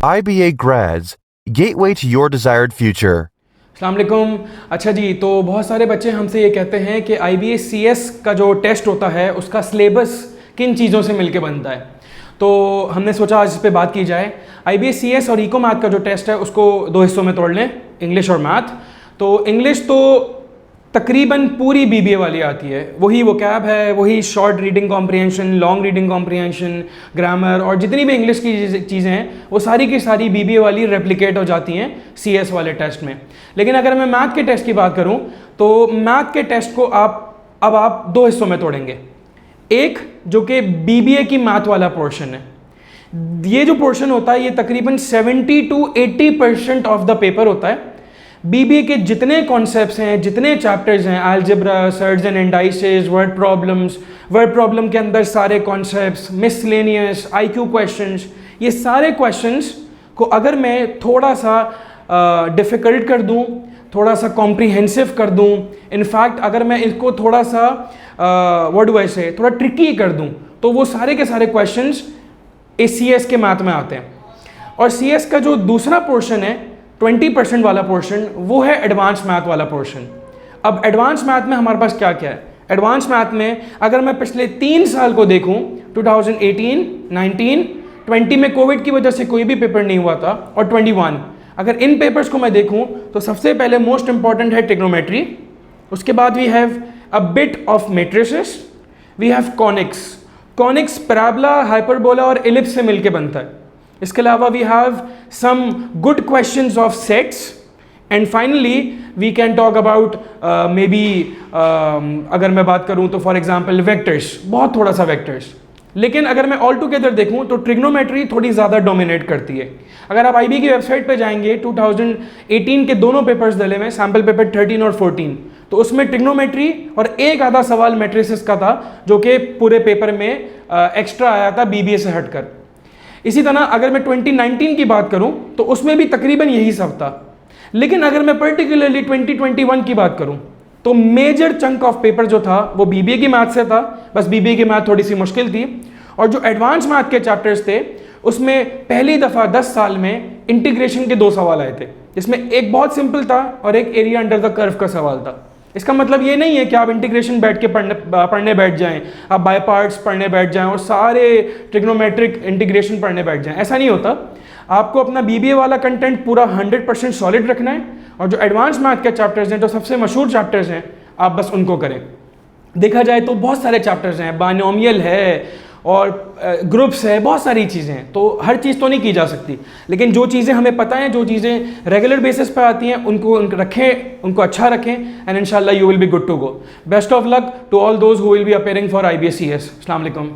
IBA grads, gateway to your desired future. अस्सलाम वालेकुम। अच्छा जी, तो बहुत सारे बच्चे हमसे ये कहते हैं कि IBACS का जो टेस्ट होता है उसका सिलेबस किन चीज़ों से मिलके बनता है। तो हमने सोचा आज इस पे बात की जाए। IBACS और इको मैथ का जो टेस्ट है उसको दो हिस्सों में तोड़ लें, इंग्लिश और मैथ। तो इंग्लिश तो तकरीबन पूरी BBA वाली आती है, वही वोकैब है, वही short reading comprehension, long reading comprehension, grammar और जितनी भी इंग्लिश की चीज़ें हैं वो सारी की सारी BBA वाली रेप्लिकेट हो जाती हैं CS वाले टेस्ट में। लेकिन अगर मैं मैथ के टेस्ट की बात करूं तो मैथ के टेस्ट को आप दो हिस्सों में तोड़ेंगे। एक जो कि BBA की मैथ वाला पोर्शन है, ये जो पोर्शन होता है ये तकरीबन 70 to 80% ऑफ द पेपर होता है। BBA के जितने कॉन्सेप्ट्स हैं, जितने चैप्टर्स हैं, algebra, surds and indices, word problem के अंदर सारे कॉन्सेप्ट्स, मिसलेनियस, IQ क्वेश्चंस, ये सारे क्वेश्चंस को अगर मैं थोड़ा सा डिफ़िकल्ट कर दूं, थोड़ा सा कॉम्प्रिहेंसिव कर दूं, इनफैक्ट अगर मैं इसको थोड़ा सा थोड़ा ट्रिकी कर दूं, तो वो सारे के सारे क्वेश्चंस CS के मैथ में आते हैं। और CS का जो दूसरा पोर्शन है 20% वाला पोर्शन, वो है एडवांस मैथ वाला पोर्शन। अब एडवांस मैथ में हमारे पास क्या क्या है? एडवांस मैथ में अगर मैं पिछले 3 साल को देखूं, 2018, 19, 20 में कोविड की वजह से कोई भी पेपर नहीं हुआ था, और 21, अगर इन पेपर्स को मैं देखूं तो सबसे पहले मोस्ट इंपॉर्टेंट है ट्रिग्नोमेट्री, उसके बाद we have a bit of matrices, we have conics parabola, hyperbola और इलिप्स से मिलके बनता है। इसके अलावा we have some good questions of sets, and finally we can talk about maybe अगर मैं बात करूं तो फॉर एग्जांपल वेक्टर्स, बहुत थोड़ा सा वेक्टर्स। लेकिन अगर मैं ऑल टुगेदर देखूं तो ट्रिग्नोमेट्री थोड़ी ज़्यादा डोमिनेट करती है। अगर आप IB की वेबसाइट पे जाएंगे, 2018 के दोनों पेपर्स डले हुए, सैम्पल पेपर 13 और 14, तो उसमें ट्रिग्नोमेट्री और एक आधा सवाल मैट्रिसेस का था जो कि पूरे पेपर में एक्स्ट्रा आया था BBA से हटकर। इसी तरह अगर मैं 2019 की बात करूं तो उसमें भी तकरीबन यही सब था। लेकिन अगर मैं पर्टिकुलरली 2021 की बात करूं तो मेजर चंक ऑफ पेपर जो था वो BBA की मैथ से था, बस BBA की मैथ थोड़ी सी मुश्किल थी। और जो एडवांस मैथ के चैप्टर्स थे उसमें पहली दफ़ा 10 साल में इंटीग्रेशन के 2 सवाल आए थे, जिसमें एक बहुत सिंपल था और एक एरिया अंडर द कर्व का सवाल था। इसका मतलब ये नहीं है कि आप इंटीग्रेशन बैठ के पढ़ने बैठ जाएं, आप बाय पार्ट्स पढ़ने बैठ जाएं और सारे ट्रिग्नोमेट्रिक इंटीग्रेशन पढ़ने बैठ जाएं, ऐसा नहीं होता। आपको अपना BBA वाला कंटेंट पूरा 100% सॉलिड रखना है, और जो एडवांस मैथ के चैप्टर्स हैं, जो सबसे मशहूर चैप्टर्स हैं, आप बस उनको करें। देखा जाए तो बहुत सारे चैप्टर्स हैं, बायनोमियल है और ग्रुप्स है, बहुत सारी चीज़ें हैं, तो हर चीज़ तो नहीं की जा सकती। लेकिन जो चीज़ें हमें पता है, जो चीज़ें रेगुलर बेसिस पर आती हैं, उनको रखें, उनको अच्छा रखें, एंड इंशाल्लाह you will be good to go. Best of luck to all those who will be appearing for IBACS। अस्सलाम वालेकुम।